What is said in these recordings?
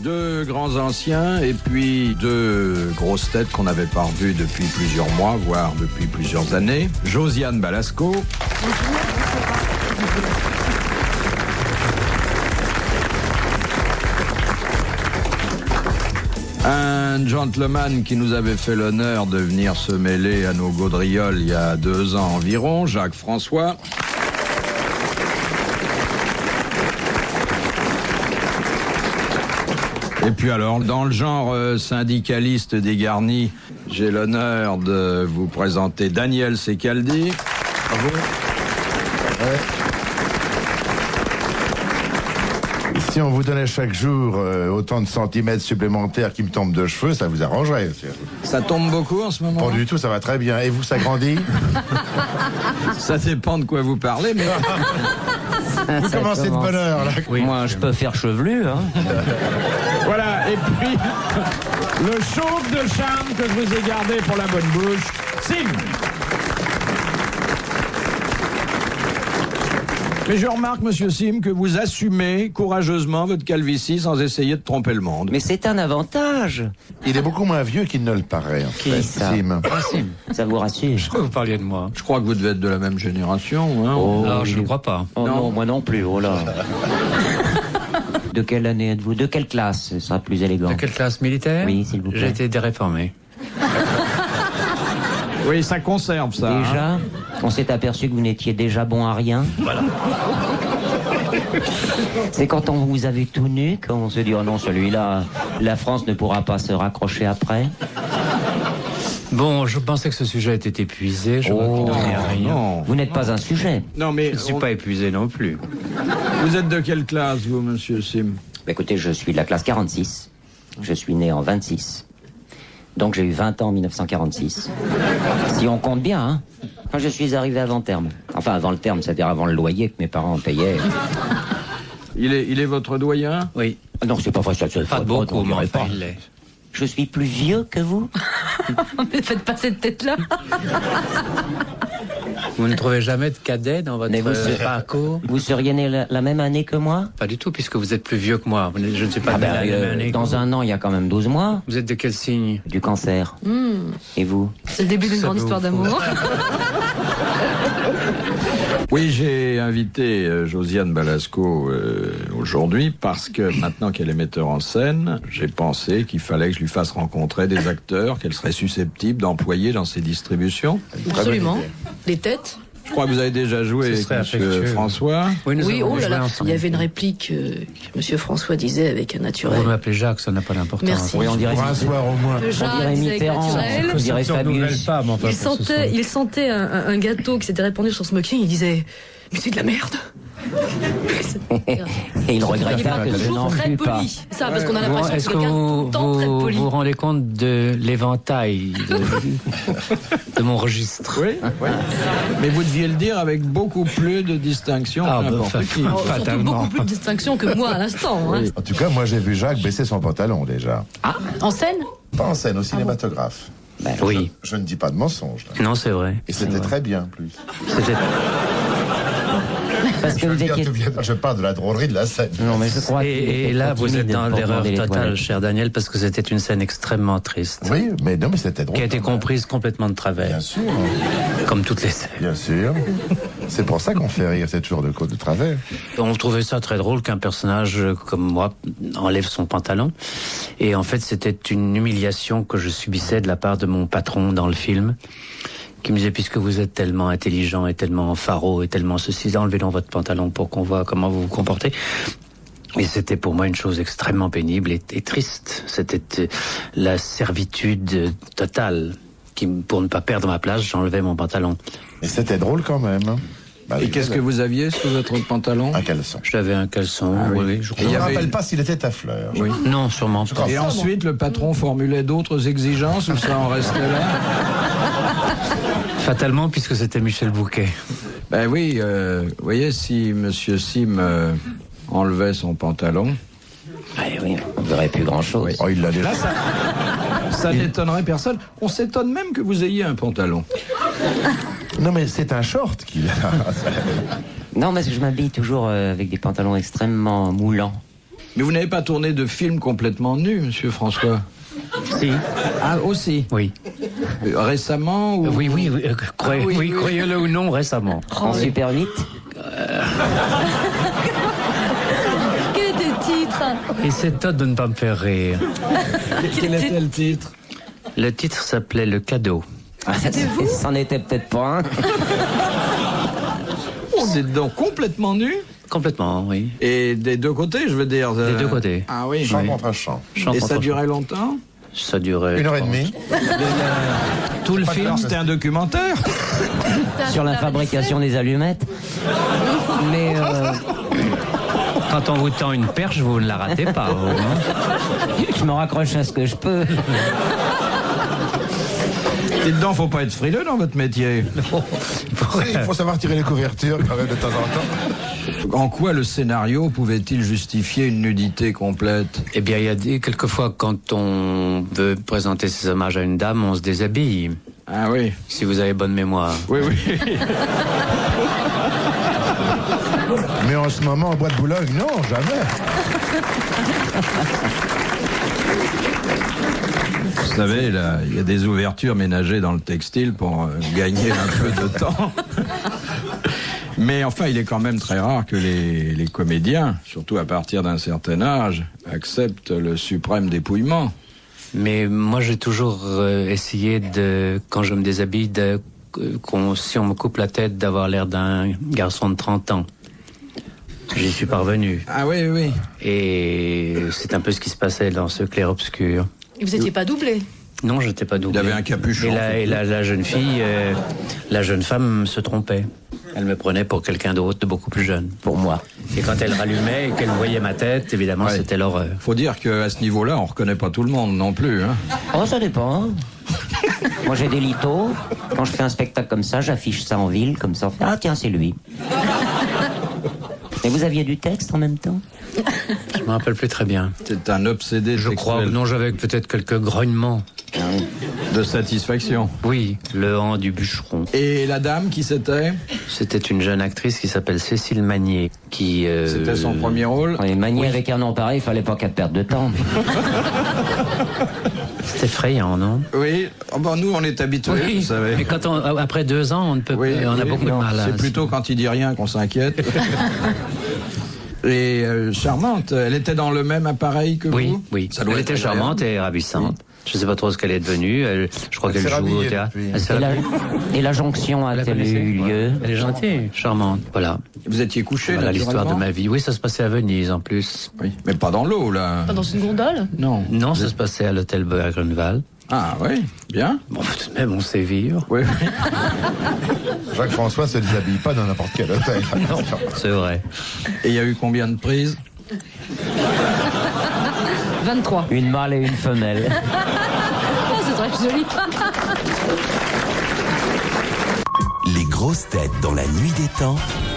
2 grands anciens et puis 2 grosses têtes qu'on n'avait pas revues depuis plusieurs mois, voire depuis plusieurs années. Josiane Balasco. Un gentleman qui nous avait fait l'honneur de venir se mêler à nos gaudrioles il y a 2 ans environ, Jacques François. Et puis alors, dans le genre syndicaliste dégarni, j'ai l'honneur de vous présenter Daniel Secaldi. Bravo. Ouais. Si on vous donnait chaque jour autant de centimètres supplémentaires qui me tombent de cheveux, ça vous arrangerait. Ça tombe beaucoup en ce moment? Pas du tout, ça va très bien. Et vous, ça grandit? Ça dépend de quoi vous parlez, mais... Vous commencez de bonne heure, là. Oui, moi, je peux faire chevelu, hein. Voilà, et puis, le chauve de charme que je vous ai gardé pour la bonne bouche, Sim. Mais je remarque, monsieur Sim, que vous assumez courageusement votre calvitie sans essayer de tromper le monde. Mais c'est un avantage. Il est beaucoup moins vieux qu'il ne le paraît, en fait, ça Sim. Sim, ça vous rassure? Je crois que vous parliez de moi. Je crois que vous devez être de la même génération. Hein. Oh, Non, je ne crois pas. Oh non, moi non plus, oh là. De quelle année êtes-vous? De quelle classe? Ce sera plus élégant. De quelle classe militaire? Oui, s'il vous plaît. J'ai été déréformé. Oui, ça conserve, ça. Déjà hein. On s'est aperçu que vous n'étiez déjà bon à rien. Voilà. C'est quand on vous a vu tout nu qu'on se dit, oh non, celui-là, la France ne pourra pas se raccrocher après. Bon, je pensais que ce sujet était épuisé. Je vois qu'il n'en est rien. Non. Vous n'êtes pas un sujet. Non, mais Je ne suis pas épuisé non plus. vous êtes de quelle classe, vous, monsieur Sim? Bah, écoutez, je suis de la classe 46. Je suis né en 26. Donc j'ai eu 20 ans en 1946. Si on compte bien, hein. Quand je suis arrivé avant terme. Enfin, avant le terme, c'est-à-dire avant le loyer que mes parents payaient. Il est votre doyen? Oui. Ah non, c'est pas vrai, ça se Pas fait beaucoup, on mais dirait enfin, pas. il l'est. Je suis plus vieux que vous? Mais faites pas cette tête-là. Vous ne trouvez jamais de cadet dans votre Mais vous serez- parcours? Vous seriez né la même année que moi? Pas du tout, puisque vous êtes plus vieux que moi. Je ne suis pas Ah né ben, la même année. dans un an, il y a quand même 12 mois. Vous êtes de quel signe? Du cancer. Et vous? C'est le début d'une Ça grande vous histoire d'amour. Oui, j'ai invité Josiane Balasco aujourd'hui parce que maintenant qu'elle est metteur en scène, j'ai pensé qu'il fallait que je lui fasse rencontrer des acteurs qu'elle serait susceptible d'employer dans ses distributions. Absolument. Les têtes. Je crois que vous avez déjà joué Ce avec serait monsieur affectueux. François. Nous Oui, avons oh là joué là. ensemble. Il y avait une réplique que Monsieur François disait avec un naturel. Vous m'appelez Jacques, ça n'a pas d'importance. Merci. Oui, on dirait, Pour un soir au moins. Que on Jacques dirait disait avec Mitterrand, naturel. on dirait Ça ne renouvelle Fabius. pas, mais enfin, pour ce soir. Il sentait un gâteau qui s'était répandu sur son smoking. Il disait, mais c'est de la merde. Et il regrette pas que je n'en très fus pas. poli. Ça, parce qu'on a l'impression que Est-ce c'est que quelqu'un tout vous le temps très poli. vous rendez compte de l'éventail de mon registre? Oui, oui. Mais vous deviez le dire avec beaucoup plus de distinction Ah, que bah, n'importe qui. Alors, surtout fatalement. beaucoup plus de distinction que moi à l'instant. Hein. En tout cas, moi, j'ai vu Jacques baisser son pantalon, déjà. En scène? Pas en scène, au cinématographe. Oui. Je ne dis pas de mensonge, là. Non, c'est vrai. Et c'était très bien, en plus. C'était- Parce que vous étiez... Je parle de la drôlerie de la scène. Non, mais je crois qu'il Et était là, trop vous êtes timide dans pour l'erreur demander les totale, toilettes. cher Daniel, parce que c'était une scène extrêmement triste, Oui, mais non, mais c'était drôle. qui a été quand même. comprise complètement de travers, Bien sûr, comme toutes les scènes. bien sûr. C'est pour ça qu'on fait rire, c'est toujours de côte de travers. On trouvait ça très drôle qu'un personnage comme moi enlève son pantalon. Et en fait, c'était une humiliation que je subissais de la part de mon patron dans le film, qui me disait, puisque vous êtes tellement intelligent et tellement faro et tellement ceci, enlevez donc votre pantalon pour qu'on voit comment vous vous comportez. Et c'était pour moi une chose extrêmement pénible et triste. C'était la servitude totale. Pour ne pas perdre ma place, j'enlevais mon pantalon. Et c'était drôle quand même. Hein. Bah, Et qu'est-ce que vous aviez sous votre pantalon? Un caleçon. J'avais un caleçon, oui, je Et crois. il ne y me avait- rappelle pas s'il était à fleurs. Oui. Non, sûrement pas. Et ensuite, le patron formulait d'autres exigences ou ça en restait là? Fatalement, puisque c'était Michel Bouquet. Ben oui, vous voyez, si monsieur Sim enlevait son pantalon, Oui, on ne verrait plus grand-chose. Oh, il l'a déjà. ça n'étonnerait personne. On s'étonne même que vous ayez un pantalon. Non, mais c'est un short qu'il a. Non, mais je m'habille toujours avec des pantalons extrêmement moulants. Mais vous n'avez pas tourné de film complètement nu, monsieur François? Si. Ah, aussi? Oui. Récemment ou... Oui, oui. Croyez-le ou non, récemment. En Super 8. Quel était le titre? Et c'est top de ne pas me faire rire. Quel était le titre? Le titre s'appelait Le Cadeau. C'était vous? C'en était peut-être pas un. On est donc complètement nu? Complètement, oui. Et des deux côtés, je veux dire. Des deux côtés. Ah oui. Chant Oui. contre chant. Et ça durait longtemps? Ça durait... 1h30. Tout le Pas de film, faire, C'était un documentaire? Sur la fabrication des allumettes. Mais quand on vous tend une perche, vous ne la ratez pas. vous, hein. je me raccroche à ce que je peux. Et dedans, faut pas être frileux dans votre métier. Il faut savoir tirer les couvertures quand même de temps en temps. En quoi le scénario pouvait-il justifier une nudité complète? Eh bien, il y a quelquefois, quand on veut présenter ses hommages à une dame, on se déshabille. Ah oui. Si vous avez bonne mémoire. Oui, oui. Mais en ce moment, en bois de Boulogne, non, jamais. Vous savez, là, il y a des ouvertures ménagées dans le textile pour gagner un peu de temps. Mais enfin, il est quand même très rare que les comédiens, surtout à partir d'un certain âge, acceptent le suprême dépouillement. Mais moi, j'ai toujours essayé de, quand je me déshabille, si on me coupe la tête, d'avoir l'air d'un garçon de 30 ans. J'y suis parvenu. Ah oui, oui. Et c'est un peu ce qui se passait dans ce clair-obscur. Et vous étiez pas doublé? Non, je n'étais pas doublé. Il avait un capuchon. Et la jeune fille, la jeune femme se trompait. Elle me prenait pour quelqu'un d'autre, de beaucoup plus jeune. Pour moi. Et quand elle rallumait et qu'elle voyait ma tête, évidemment, Ouais. c'était l'horreur. Faut dire qu'à ce niveau-là, on reconnaît pas tout le monde non plus. Hein. Oh, ça dépend. Moi, j'ai des litos. Quand je fais un spectacle comme ça, j'affiche ça en ville, comme ça. Ah, tiens, c'est lui. Et vous aviez du texte en même temps? Je me rappelle plus très bien. C'est un obsédé Je crois, sexuel non, j'avais peut-être quelques grognements. de satisfaction. Oui, le han du bûcheron. Et la dame qui c'était? C'était une jeune actrice qui s'appelle Cécile Magnier, qui... C'était son premier rôle? On est manié avec un nom pareil, il fallait pas qu'elle perde de temps. C'est effrayant, non? Oui. Oh, bon, nous, on est habitués, vous savez. Mais quand après 2 ans, on ne peut Oui, on a oui, beaucoup non, de mal. C'est plutôt quand il dit rien qu'on s'inquiète. Et charmante, elle était dans le même appareil que Oui, vous? oui. Ça doit Elle être était agréable. charmante et ravissante. Je ne sais pas trop ce qu'elle est devenue. Je crois Elle qu'elle s'est joue au rhabillée théâtre. depuis. Elle s'est rhabillée. Et la jonction Vous la a-t-elle connaissez? eu lieu? Elle est gentille, charmante. Voilà. Vous étiez couché, Voilà l'histoire de naturellement? ma vie. Oui, ça se passait à Venise en plus. Oui, mais pas dans l'eau, là. Pas dans une gondole? Non. Non, ça se passait à l'hôtel Grunewald. Ah, oui, bien. Bon, tout de même, on sait vivre. Oui, oui. Jacques-François se déshabille pas dans n'importe quel hôtel. C'est vrai. Et il y a eu combien de prises? 23. Une mâle et une femelle. Oh, c'est très joli. Les grosses têtes dans la nuit des temps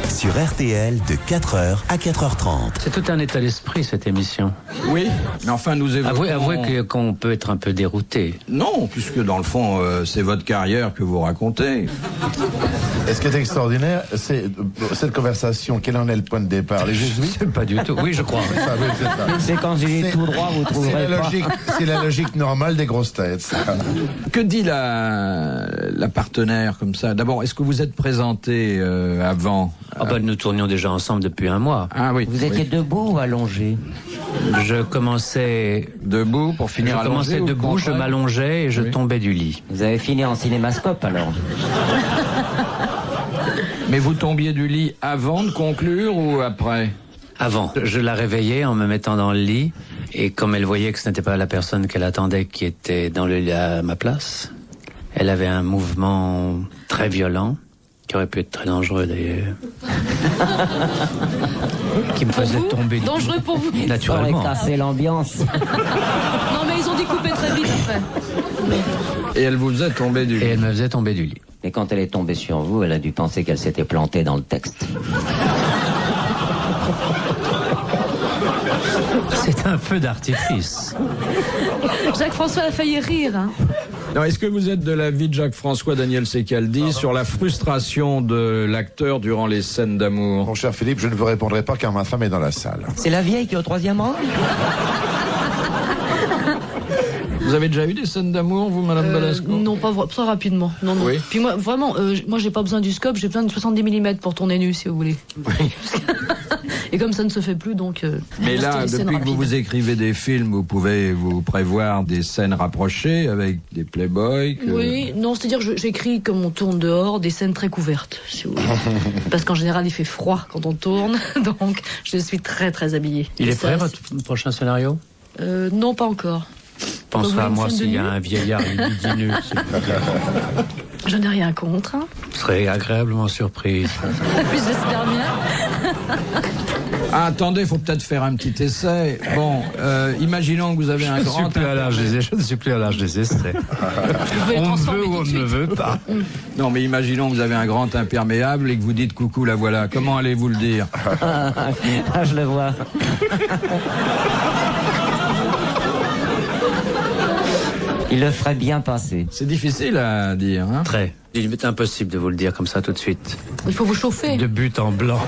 sur RTL de 4h à 4h30. C'est tout un état d'esprit, cette émission. Oui, mais enfin, nous évoquons... Avouez qu'on peut être un peu dérouté. Non, puisque dans le fond, c'est votre carrière que vous racontez. Et ce qui est extraordinaire, c'est cette conversation, quel en est le point de départ? Les jésuites? Pas du tout. Oui, je crois. Ça, oui, c'est ça. C'est quand j'ai C'est- tout droit, vous C'est trouverez la pas. logique, c'est la logique normale des grosses têtes. ça. Que dit la partenaire comme ça? D'abord, est-ce que vous êtes présenté avant? Ah bah, nous tournions déjà ensemble depuis un mois. Ah oui. Vous étiez debout ou allongé? Je commençais, Debout pour finir je à commençais debout, je m'allongeais et je Oui. tombais du lit. Vous avez fini en cinémascope alors? Mais vous tombiez du lit avant de conclure ou après? Avant, je la réveillais en me mettant dans le lit et comme elle voyait que ce n'était pas la personne qu'elle attendait qui était dans le lit à ma place, elle avait un mouvement très violent, qui aurait pu être très dangereux d'ailleurs, qui me faisait vous tomber du lit. Dangereux pour vous? Ça aurait Naturellement. cassé l'ambiance. Non, mais ils ont découpé très vite après. Et elle vous faisait tomber du Et lit. elle me faisait tomber du lit. Et quand elle est tombée sur vous, elle a dû penser qu'elle s'était plantée dans le texte. C'est un feu d'artifice. Jacques-François a failli rire. Hein. Non, est-ce que vous êtes de l'avis de Jacques-François Daniel Secaldi sur la frustration de l'acteur durant les scènes d'amour? Mon cher Philippe, je ne vous répondrai pas car ma femme est dans la salle. C'est la vieille qui est au 3e rang? Vous avez déjà eu des scènes d'amour, vous, Madame Balasco? Non, pas très rapidement. Non, non. Oui. Puis moi, vraiment, moi, j'ai pas besoin du scope, j'ai besoin de 70 mm pour tourner nu, si vous voulez. Oui. Et comme ça ne se fait plus, donc... Mais moi, là, c'était des depuis scènes que vous rapides. vous écrivez des films, vous pouvez vous prévoir des scènes rapprochées avec des playboys Oui, non, c'est-à-dire j'écris comme on tourne dehors, des scènes très couvertes, si vous voulez. Parce qu'en général, il fait froid quand on tourne, donc je suis très, très habillée. Il Et est ça, prêt, votre prochain scénario? Non, pas encore. Pensez Vous à voulez moi une scène de s'il y a nu un vieillard libidineux. Je n'ai rien contre. Hein. Je serais agréablement surprise. Puis j'espère bien. Ah, attendez, faut peut-être faire un petit essai. Bon, imaginons que vous avez un grand... Je ne suis plus à l'âge des essais. Vous pouvez le On transformer veut ou tout on de ne suite. veut pas. Non, mais imaginons que vous avez un grand imperméable et que vous dites coucou, la voilà. Comment allez-vous le dire? Ah, je le vois. Il le ferait bien passer. C'est difficile à dire, hein? Très. Il est impossible de vous le dire comme ça tout de suite. Il faut vous chauffer. De but en blanc.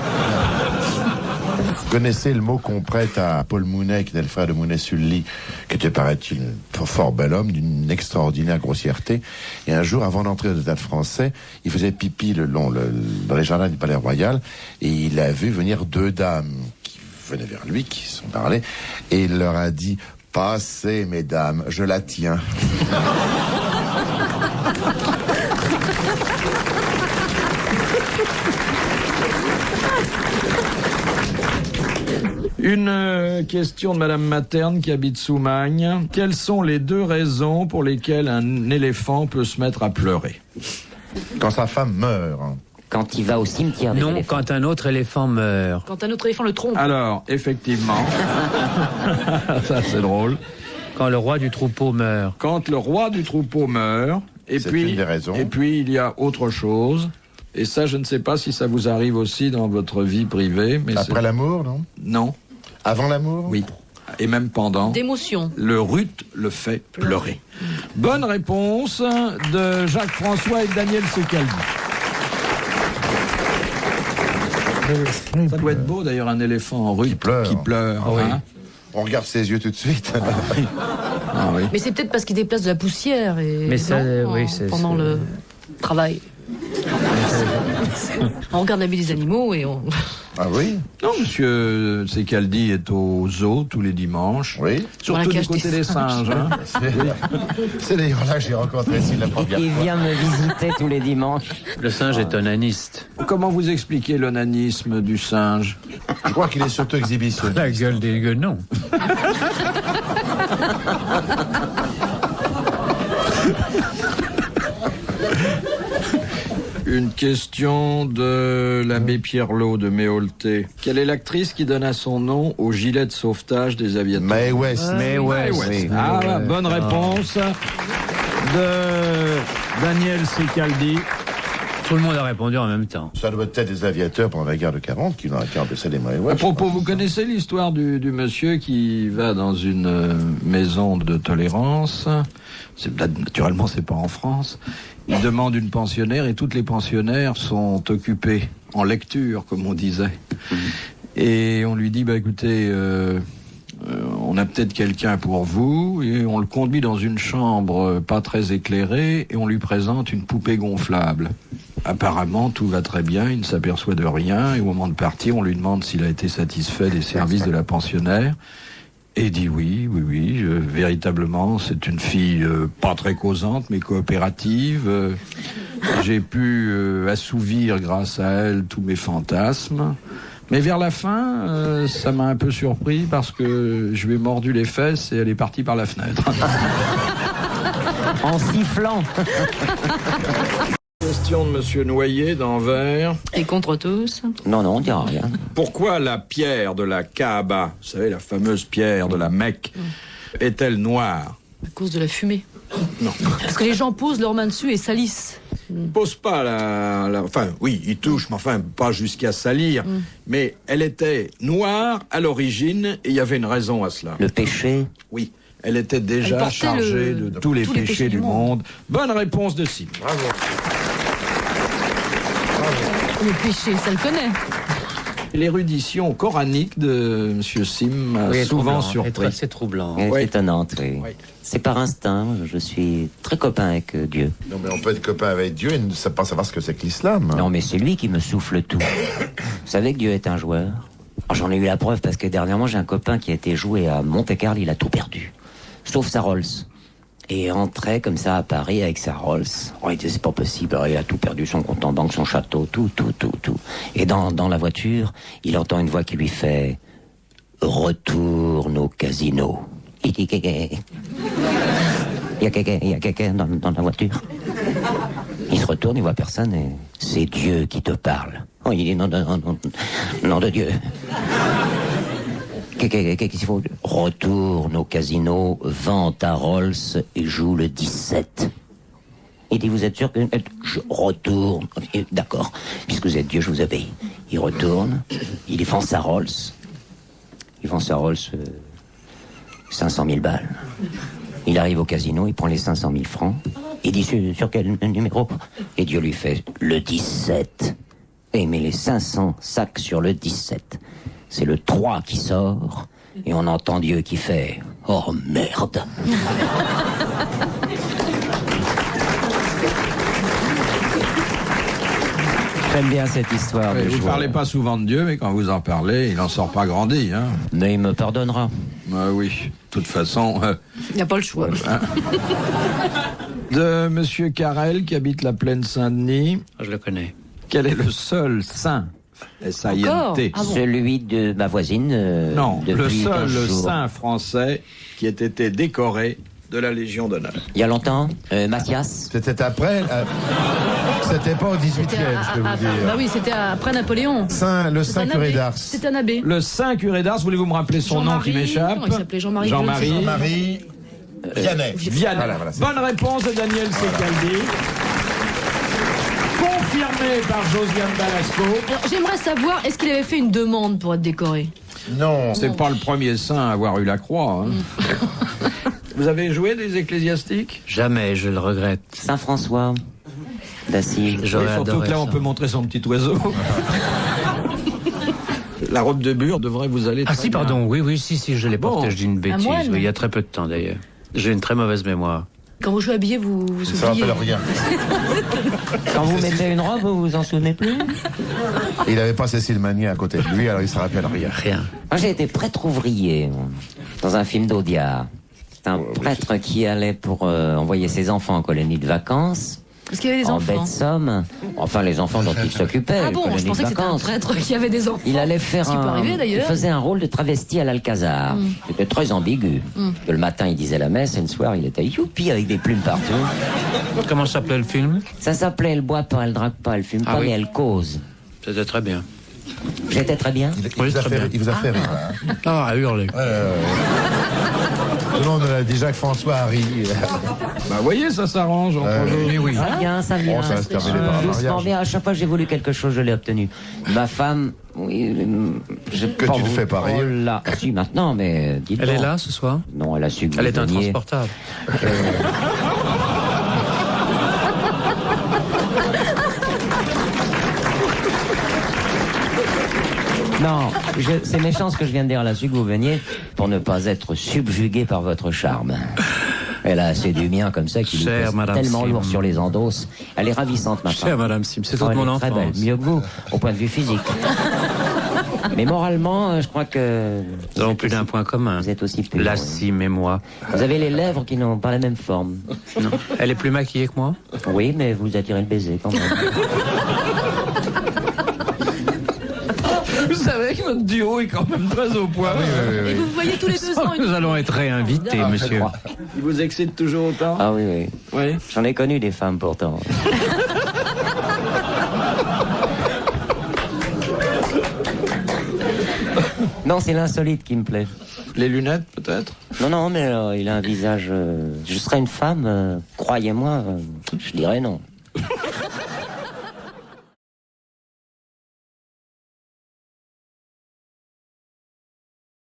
Vous connaissez le mot qu'on prête à Paul Mounet, qui était le frère de Mounet-Sully, qui était, paraît-il, un fort bel homme, d'une extraordinaire grossièreté. Et un jour, avant d'entrer au Stade français, il faisait pipi dans les jardins du Palais Royal, et il a vu venir 2 dames qui venaient vers lui, qui sont parlées, et il leur a dit: passez, mesdames, je la tiens. Une question de Madame Materne qui habite Soumagne. Quelles sont les 2 raisons pour lesquelles un éléphant peut se mettre à pleurer? Quand sa femme meurt. Hein. Quand il va au cimetière des Non, éléphants. quand un autre éléphant meurt. Quand un autre éléphant le trompe. Alors, effectivement, ça c'est drôle. Quand le roi du troupeau meurt. Quand le roi du troupeau meurt, et C'est puis, une des raisons. et puis il y a autre chose. Et ça, je ne sais pas si ça vous arrive aussi dans votre vie privée, mais Après l'amour, non? non, Avant l'amour? oui, et même pendant. D'émotion. Le rut le fait pleurer. Bonne réponse de Jacques-François et de Daniel Secaldi. Ça doit être beau d'ailleurs, un éléphant en rut Qui pleure. hein. On regarde ses yeux tout de suite. Ah oui. Mais c'est peut-être parce qu'il déplace de la poussière et Mais ça, non, oui, c'est- pendant c'est- le travail. On regarde la vie des animaux et on... Ah oui? Non, monsieur Secaldi est au zoo tous les dimanches. Oui. Dans la Surtout du cage côté des des singes. Hein. C'est d'ailleurs là que j'ai rencontré Sylvie la première Il fois. vient me visiter tous les dimanches. Le singe est onaniste. Comment vous expliquez l'onanisme du singe? Je crois qu'il est surtout exhibitionniste. La gueule des guenons. Une question de l'abbé Pierrelot de Méolté. Quelle est l'actrice qui donna son nom au gilet de sauvetage des aviateurs? Mae West. Mais ouais, Ouais. Ah, bonne réponse de Daniel Secaldi. Tout le monde a répondu en même temps. Ça doit être des aviateurs pendant la guerre de 40 qui ont empêché les Mae À West. propos, vous connaissez l'histoire du monsieur qui va dans une maison de tolérance. Naturellement, c'est pas en France. Il demande une pensionnaire et toutes les pensionnaires sont occupées en lecture, comme on disait. Et on lui dit, bah écoutez, on a peut-être quelqu'un pour vous, et on le conduit dans une chambre pas très éclairée et on lui présente une poupée gonflable. Apparemment, tout va très bien, il ne s'aperçoit de rien, et au moment de partir, on lui demande s'il a été satisfait des services de la pensionnaire. Et il dit oui, véritablement, c'est une fille pas très causante, mais coopérative. J'ai pu assouvir grâce à elle tous mes fantasmes. Mais vers la fin, ça m'a un peu surpris parce que je lui ai mordu les fesses et elle est partie par la fenêtre. En sifflant. Question de Monsieur Noyer d'Anvers. Et contre tous. Non, non, on dira rien. Pourquoi la pierre de la Kaaba, vous savez, la fameuse pierre de la Mecque, est-elle noire? À cause de la fumée. Non. Parce que les gens posent leurs mains dessus et salissent. Pose pas enfin, oui, il touche, mais enfin, pas jusqu'à salir. Mais elle était noire à l'origine et il y avait une raison à cela. Le péché. Oui. Elle était Elle déjà portait chargée de tous les péchés du monde. Bonne réponse de Sim. Bravo. Le péché, ça le connaît. L'érudition coranique de M. Sim m'a souvent surpris. C'est troublant. Elle est Oui. étonnante, oui. Oui. C'est par instinct, je suis très copain avec Dieu. Non, mais on peut être copain avec Dieu et ne pas savoir ce que c'est que l'islam. Non, mais c'est lui qui me souffle tout. Vous savez que Dieu est un joueur? Alors, j'en ai eu la preuve parce que dernièrement, j'ai un copain qui a été joué à Monte-Carlo, il a tout perdu. Sauf sa Rolls. Et rentrait comme ça à Paris avec sa Rolls. Oh, il disait, c'est pas possible, alors, il a tout perdu, son compte en banque, son château, tout. Et dans la voiture, il entend une voix qui lui fait « Retourne au casino ». Il dit « Kéké ». Il y a quelqu'un dans la voiture. Il se retourne, il voit personne et c'est Dieu qui te parle. Oh, il dit non de Dieu. Qu'est-ce qu'il faut? Retourne au casino, vends ta Rolls et joue le 17. Il dit, vous êtes sûr que... Je retourne. D'accord, puisque vous êtes Dieu, je vous obéis. Il retourne, il vend sa Rolls. Il vend sa Rolls 500 000 balles. Il arrive au casino, il prend les 500 000 francs. Il dit, sur quel numéro? Et Dieu lui fait, le 17. Et il met les 500 sacs sur le 17. C'est le 3 qui sort, et on entend Dieu qui fait « Oh merde !» J'aime bien cette histoire. Oui, de vous ne joueur. parlez pas souvent de Dieu, mais quand vous en parlez, il n'en sort pas grandi. Hein. Mais il me pardonnera. Oui, de toute façon... Il n'y a pas le choix. de Monsieur Carrel, qui habite la plaine Saint-Denis, Je le connais. quel est le seul saint Encore S-A-I-N-T. Ah bon. Celui de ma voisine. Non, le depuis seul 15 jours. saint français qui ait été décoré de la Légion d'honneur. Il y a longtemps, Mathias. C'était après. C'était pas au 18e, je peux vous Bah dire. oui, c'était après Napoléon. Le C'est Saint un curé abbé. d'Ars. C'est un abbé. Le saint curé d'Ars, voulez-vous me rappeler son nom qui Jean-Marie, m'échappe? non, il s'appelait Jean-Marie. Jean-Marie Vianney. Vianney. Voilà, c'est- Bonne réponse de Daniel Secaldi. Confirmé par Josiane Balasco. Alors, j'aimerais savoir, est-ce qu'il avait fait une demande pour être décoré? Non. C'est pas le premier saint à avoir eu la croix. Hein. Vous avez joué des ecclésiastiques? Jamais, je le regrette. Saint-François d'Assise. J'aurais Oui, surtout adoré que là, on ça. peut montrer son petit oiseau. La robe de bure devrait vous aller Ah très si, bien. pardon, oui, si, je l'ai Bon. porté, je dis une bêtise. moine. Oui, il y a très peu de temps d'ailleurs. J'ai une très mauvaise mémoire. Quand vous jouez habillé, vous vous Ça oubliez. rappelle rien. Quand vous mettez une robe, vous vous en souvenez plus? Il avait pas Cécile Magnier à côté de lui, alors il se rappelle rien. Rien. Moi, j'ai été prêtre ouvrier dans un film d'Audiard. C'est un prêtre qui allait pour envoyer ses enfants en colonie de vacances. Parce qu'il y avait des En enfants. baie de Somme. Enfin, les enfants dont il s'occupait. Ah bon, colonie je pensais de que c'était un vacances. prêtre qui avait des enfants. Il allait faire Ce qui peut arriver, il d'ailleurs. faisait un rôle de travesti à l'Alcazar. C'était très ambigu. Que le matin, il disait la messe et le soir, il était youpi avec des plumes partout. Comment s'appelait le film? Ça s'appelait Elle boit pas, elle drague pas, elle fume Ah pas, oui. mais elle cause. C'était très bien. J'étais très bien. Il Oui, vous a très fait, bien. il vous a fait rire. Hein. Ah, à hurler. Tout le monde a dit Jacques-François Harry. Bah, vous voyez, ça s'arrange entre vous. Oui. Ça vient, ça vient. Oh, ça va se terminer par un Doucement mariage. bien. À chaque fois que j'ai voulu quelque chose, je l'ai obtenu. Ma femme, oui, Que tu ne fais pas rire. Oh là, ah, si maintenant, mais dites Elle est donc. là ce soir? Non, elle a su que Elle vous est veniez. intransportable. Non, c'est méchant ce que je viens de dire. Elle a su que vous veniez pour ne pas être subjugué par votre charme. Elle a assez du mien comme ça qu'il lui Chère pèse Madame tellement Sim. lourd sur les endosses. Elle est ravissante, ma Chère femme. Madame Sim, c'est Oh, toute elle mon est très belle, enfance. mieux que vous, au point de vue physique. Mais moralement, je crois que Nous avons plus d'un point commun. vous êtes aussi pur. La oui. Sim et moi. Vous avez les lèvres qui n'ont pas la même forme. Non. Elle est plus maquillée que moi? Oui, mais vous attirez le baiser quand même. Vous savez que notre duo est quand même très au point. Et vous voyez tous les 2 ans une... Nous allons être réinvités, monsieur. Il vous excite toujours autant? Ah oui, oui. Oui. J'en ai connu des femmes pourtant. Non, c'est l'insolite qui me plaît. Les lunettes, peut-être? Non, mais il a un visage... je serais une femme, croyez-moi, je dirais non.